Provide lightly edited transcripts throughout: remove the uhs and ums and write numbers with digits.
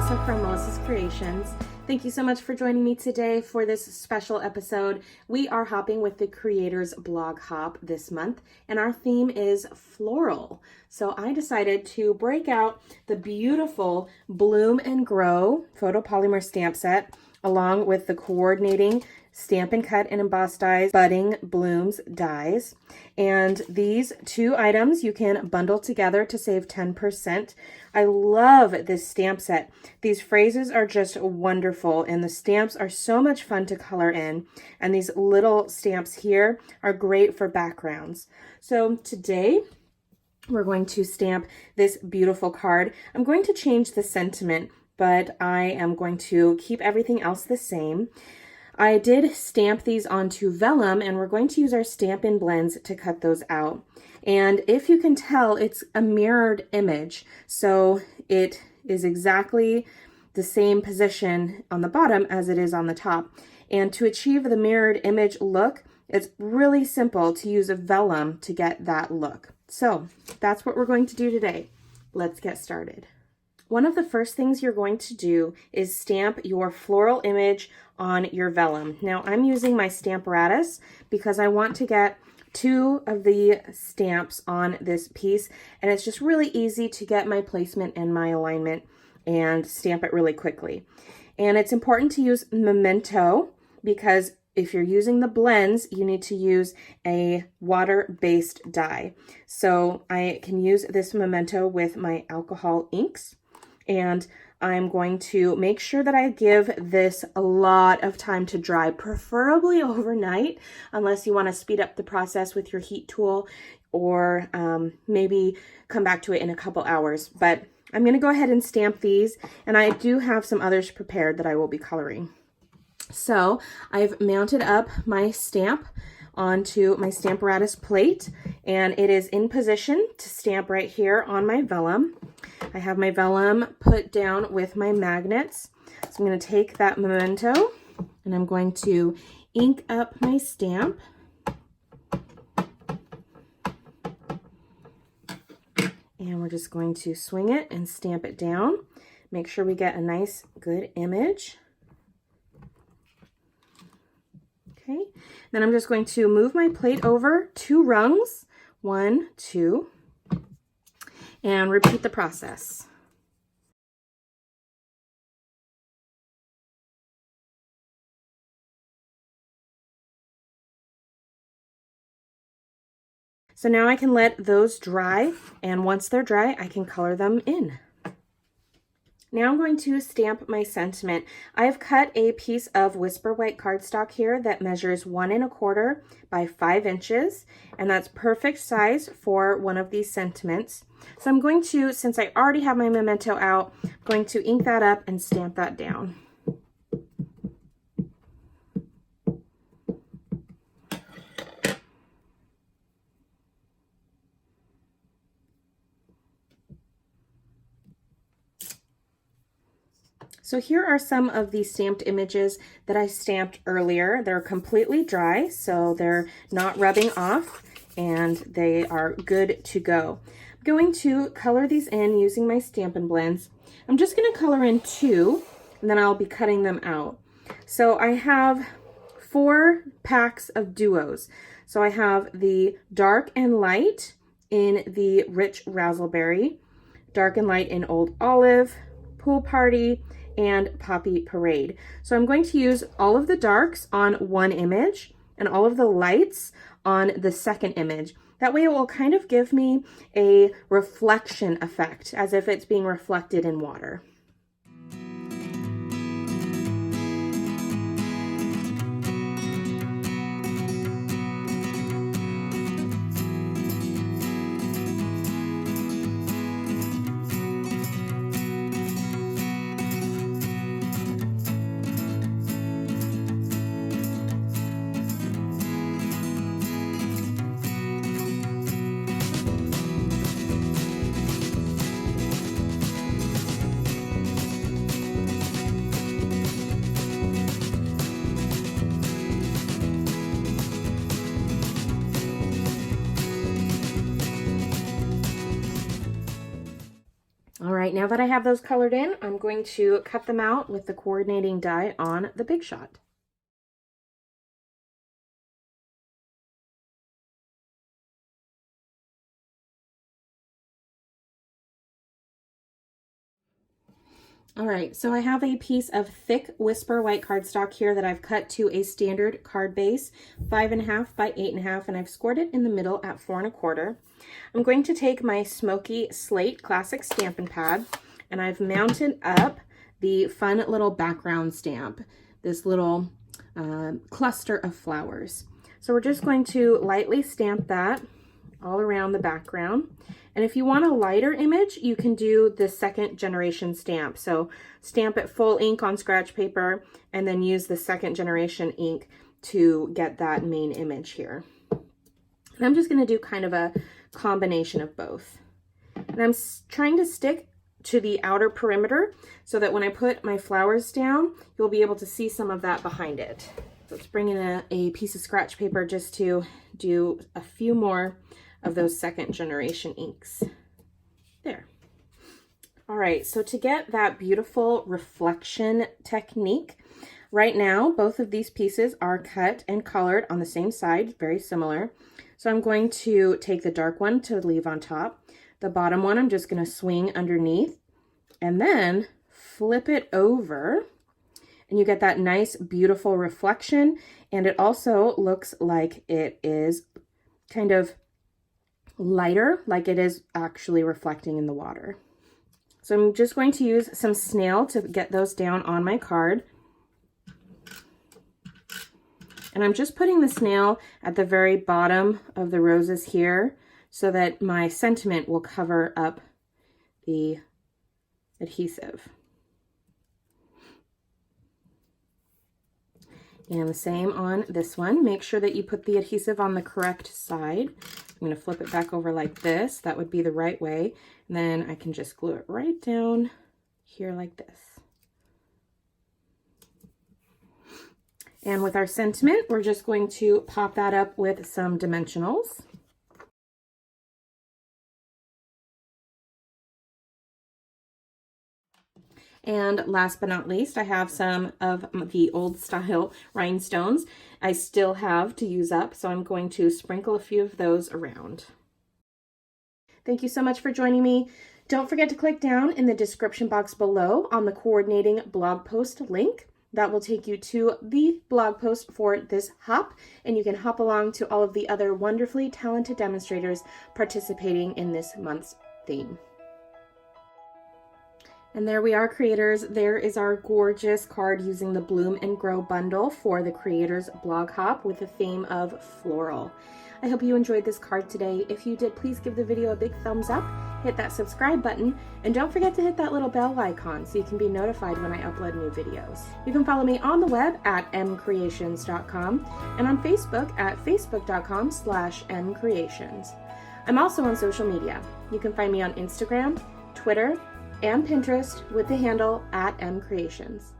Melissa from Melissa's Creations. Thank you so much for joining me today for this special episode. We are hopping with the Creators Blog Hop this month, and our theme is floral. So I decided to break out the beautiful Bloom and Grow photopolymer stamp set along with the coordinating Stampin' Cut and Emboss dies, Budding Blooms dies. And these two items you can bundle together to save 10%. I love this stamp set. These phrases are just wonderful, and the stamps are so much fun to color in. And these little stamps here are great for backgrounds. So today, we're going to stamp this beautiful card. I'm going to change the sentiment, but I am going to keep everything else the same. I did stamp these onto vellum, and we're going to use our Stampin' blends to cut those out. And if you can tell, it's a mirrored image. So it is exactly the same position on the bottom as it is on the top. And to achieve the mirrored image look, it's really simple to use a vellum to get that look. So that's what we're going to do today. Let's get started. One of the first things you're going to do is stamp your floral image on your vellum. Now I'm using my Stamparatus because I want to get two of the stamps on this piece, and it's just really easy to get my placement and my alignment and stamp it really quickly. And it's important to use Memento because if you're using the blends, you need to use a water-based dye. So I can use this Memento with my alcohol inks. And I'm going to make sure that I give this a lot of time to dry, preferably overnight, unless you want to speed up the process with your heat tool, or maybe come back to it in a couple hours. But I'm going to go ahead and stamp these, and I do have some others prepared that I will be coloring. So I've mounted up my stamp onto my Stamparatus plate, and it is in position to stamp right here on my vellum. I have my vellum put down with my magnets. So I'm going to take that Memento and I'm going to ink up my stamp. And we're just going to swing it and stamp it down. Make sure we get a nice, good image. Okay, then I'm just going to move my plate over 2 rungs, 1, 2, and repeat the process. So now I can let those dry, and once they're dry, I can color them in. Now I'm going to stamp my sentiment. I've cut a piece of Whisper White cardstock here that measures 1 1/4 by 5 inches, and that's perfect size for one of these sentiments. So I'm going to, since I already have my Memento out, I'm going to ink that up and stamp that down. So here are some of the stamped images that I stamped earlier. They're completely dry, so they're not rubbing off, and they are good to go. I'm going to color these in using my Stampin' blends. I'm just going to color in 2, and then I'll be cutting them out. So I have 4 packs of duos. So I have the dark and light in the Rich Razzleberry, dark and light in Old Olive, Pool Party, and Poppy Parade. So I'm going to use all of the darks on one image and all of the lights on the second image. That way it will kind of give me a reflection effect, as if it's being reflected in water. All right, now that I have those colored in, I'm going to cut them out with the coordinating die on the Big Shot. All right, so I have a piece of thick Whisper white cardstock here that I've cut to a standard card base, 5.5 by 8.5, and I've scored it in the middle at 4.25. I'm going to take my Smoky Slate Classic Stampin' Pad, and I've mounted up the fun little background stamp, this little cluster of flowers. So we're just going to lightly stamp that all around the background. And if you want a lighter image, you can do the second generation stamp. So stamp it full ink on scratch paper and then use the second generation ink to get that main image here. And I'm just going to do kind of a combination of both. And I'm trying to stick to the outer perimeter so that when I put my flowers down, you'll be able to see some of that behind it. So let's bring in a piece of scratch paper just to do a few more of those second generation inks. There. All right, so to get that beautiful reflection technique, right now, both of these pieces are cut and colored on the same side, very similar. So I'm going to take the dark one to leave on top. The bottom one, I'm just gonna swing underneath and then flip it over, and you get that nice, beautiful reflection. And it also looks like it is kind of lighter, like it is actually reflecting in the water. So I'm just going to use some snail to get those down on my card. And I'm just putting the snail at the very bottom of the roses here so that my sentiment will cover up the adhesive. And the same on this one. Make sure that you put the adhesive on the correct side. I'm going to flip it back over like this. That would be the right way. And then I can just glue it right down here like this. And with our sentiment, we're just going to pop that up with some dimensionals. And last but not least, I have some of the old style rhinestones I still have to use up, so I'm going to sprinkle a few of those around. Thank you so much for joining me. Don't forget to click down in the description box below on the coordinating blog post link. That will take you to the blog post for this hop, and you can hop along to all of the other wonderfully talented demonstrators participating in this month's theme. And there we are, creators. There is our gorgeous card using the Bloom and Grow bundle for the Creators Blog Hop with the theme of floral. I hope you enjoyed this card today. If you did, please give the video a big thumbs up, hit that subscribe button, and don't forget to hit that little bell icon so you can be notified when I upload new videos. You can follow me on the web at MKre8tions.com and on Facebook at facebook.com/MKre8tions. I'm also on social media. You can find me on Instagram, Twitter, and Pinterest with the handle at MKre8tions.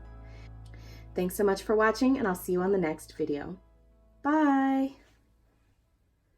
Thanks so much for watching, and I'll see you on the next video. Bye!